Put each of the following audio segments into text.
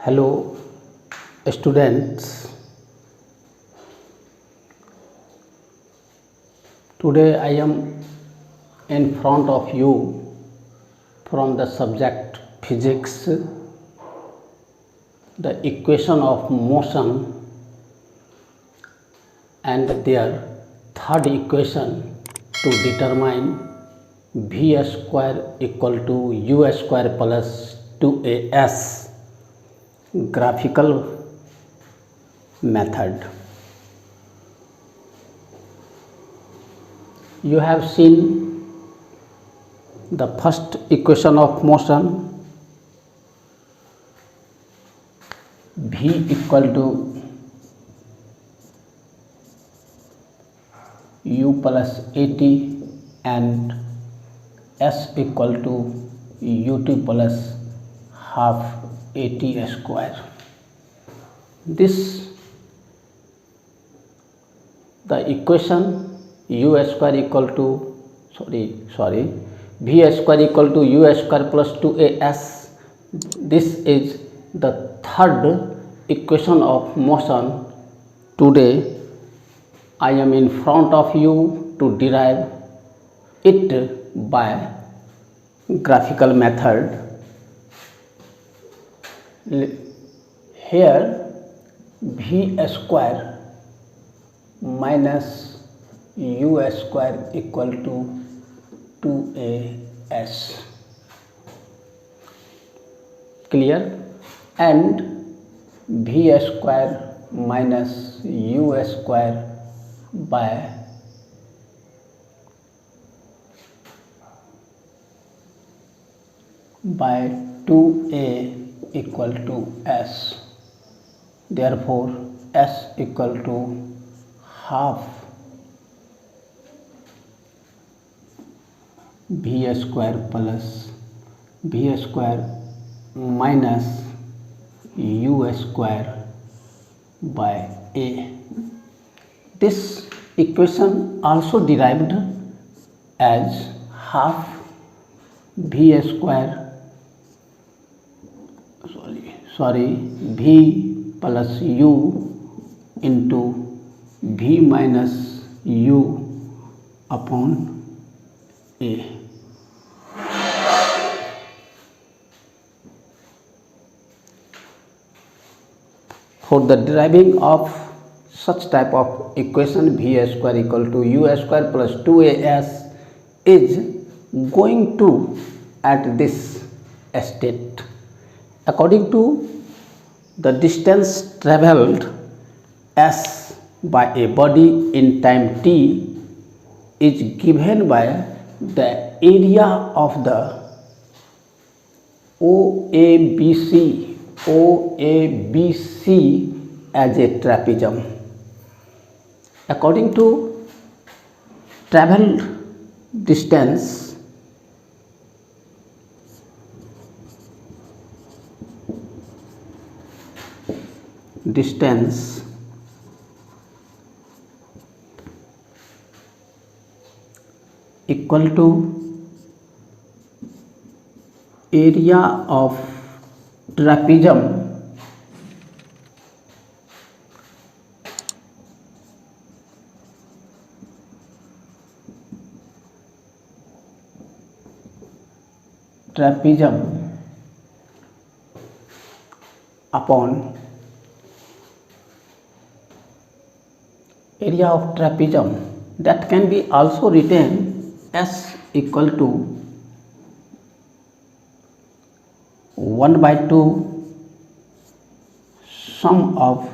Hello students, today I am in front of you from the subject physics, the equation of motion and their third equation to determine v square equal to u square plus 2as graphical method. You have seen the first equation of motion, v equal to u plus at and s equal to u2 plus half at square. The equation u square equal to v square equal to u square plus 2as. This is the third equation of motion. Today I am in front of you to derive it by graphical method. Here v square minus u square equal to 2as, clear, and v square minus u square by by 2a equal to s. Therefore s equal to half v square plus v square minus u square by a. This equation also derived as half v square v plus u into v minus u upon a. For the deriving of such type of equation, v square equal to u square plus 2as is going to at this state. According to the distance travelled s by a body in time t is given by the area of the OABC as a trapezium. According to travelled distance, equal to area of trapezium upon area of trapezium, that can be also written s equal to 1 by 2 sum of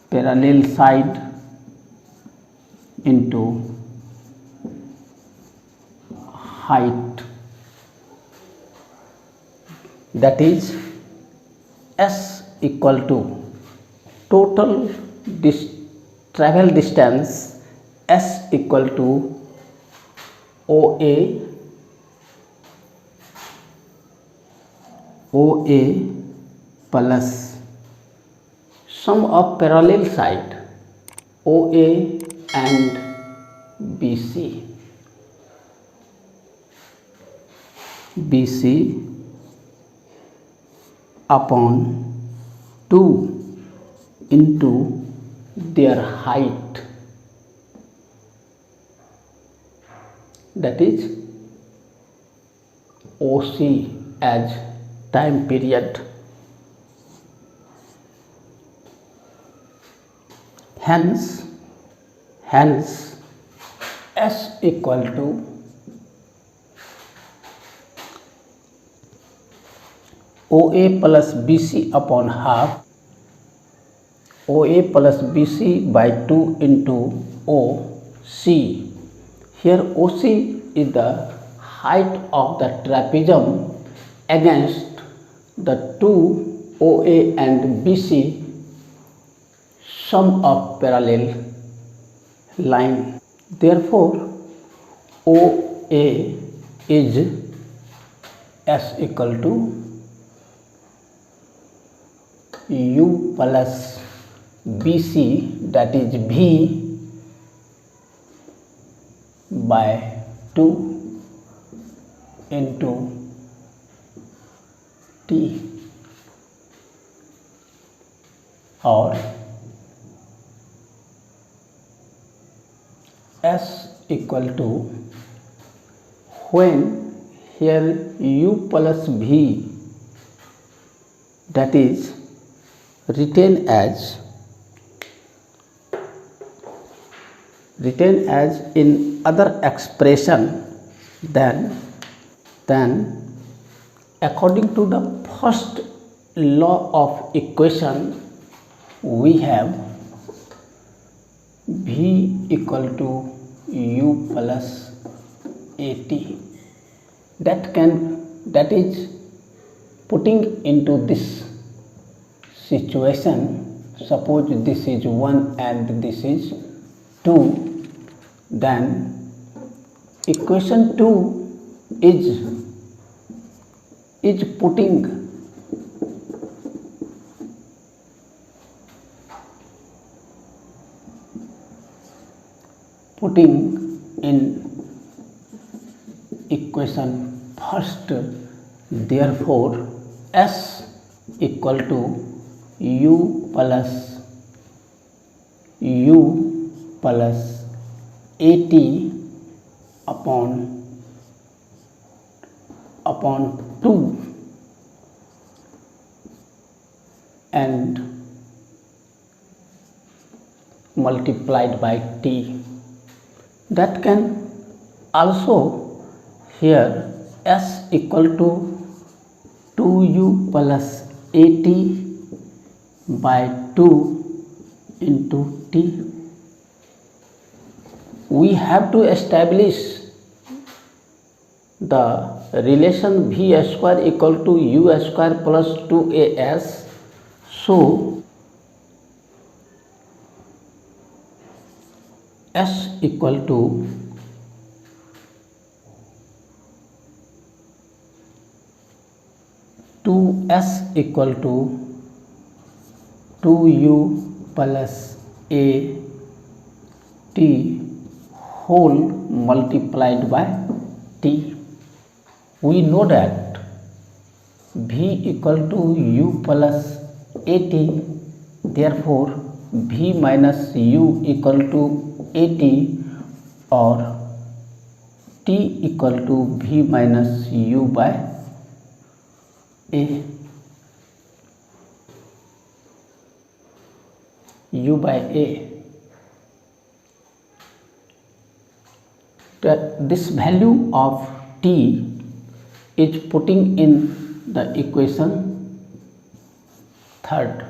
parallel side into height, that is s equal to total travel distance s equal to OA plus sum of parallel side OA and BC upon 2 into their height, that is OC as time period. Hence S equal to OA plus BC upon half OA plus BC by 2 into OC. Here OC is the height of the trapezium against the two OA and BC sum of parallel line. Therefore, OA is S equal to U plus BC, that is V by 2 into T, or S equal to, when here U plus V, that is written as in other expression, then according to the first law of equation we have V equal to U plus AT. That is putting into this situation, suppose this is 1 and this is 2, then equation 2 is putting in equation first. Therefore S equal to U plus AT upon 2 and multiplied by T. That can also here S equal to 2U plus AT by 2 into T. We have to establish the relation V square equal to U square plus 2AS. So S equal to S equal to 2U plus AT whole multiplied by T. We know that V equal to U plus AT, therefore V minus U equal to AT, or T equal to V minus U by A. U by A. This value of T is putting in the equation third.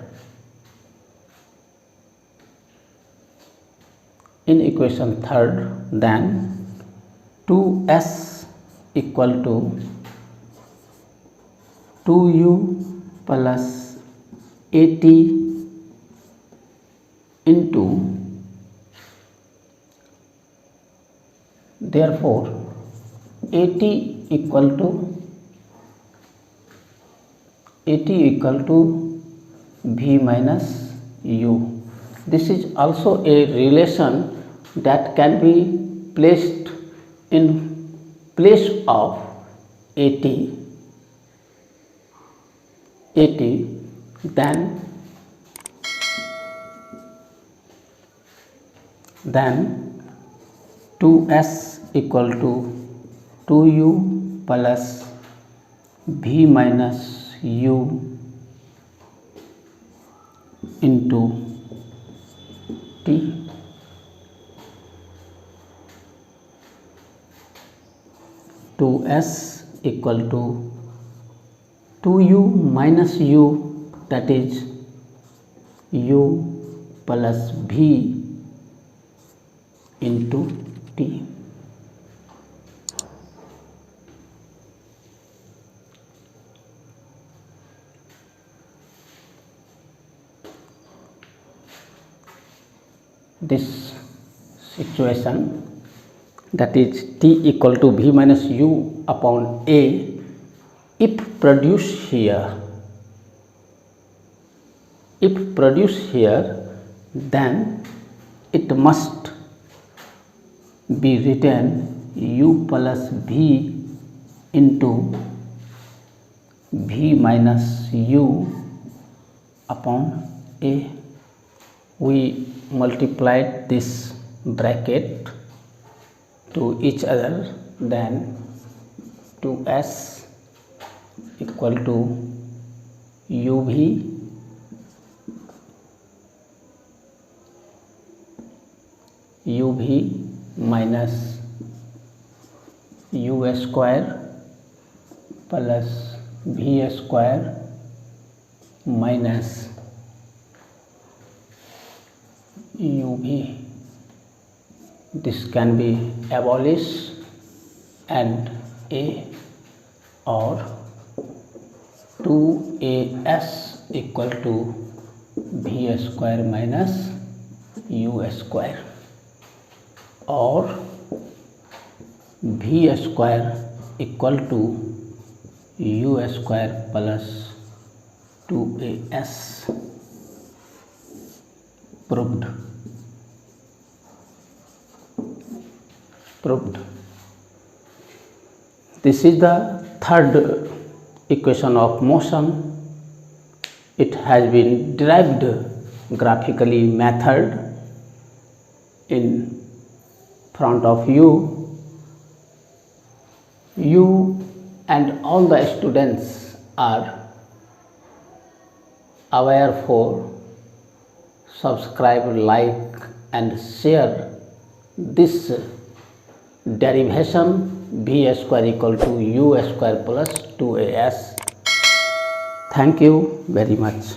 In equation third, then 2S equal to 2U plus AT into, therefore AT equal to V minus U. This is also a relation that can be placed in place of AT 80, then 2s equal to 2u plus v minus u into t. To s equal to 2u minus u, that is u plus v into t. This situation, that is t equal to v minus u upon a, if produced here, then it must be written u plus v into v minus u upon a. We multiplied this bracket to each other, then 2s equal to uv minus u square plus v square minus uv. This can be abolished and a, or 2as equal to v square minus u square, or v square equal to u square plus 2as. Proved. This is the third equation of motion. It has been derived graphically method in front of you. You and all the students are aware for subscribe, like and share this derivation v square equal to u square plus 2as. Thank you very much.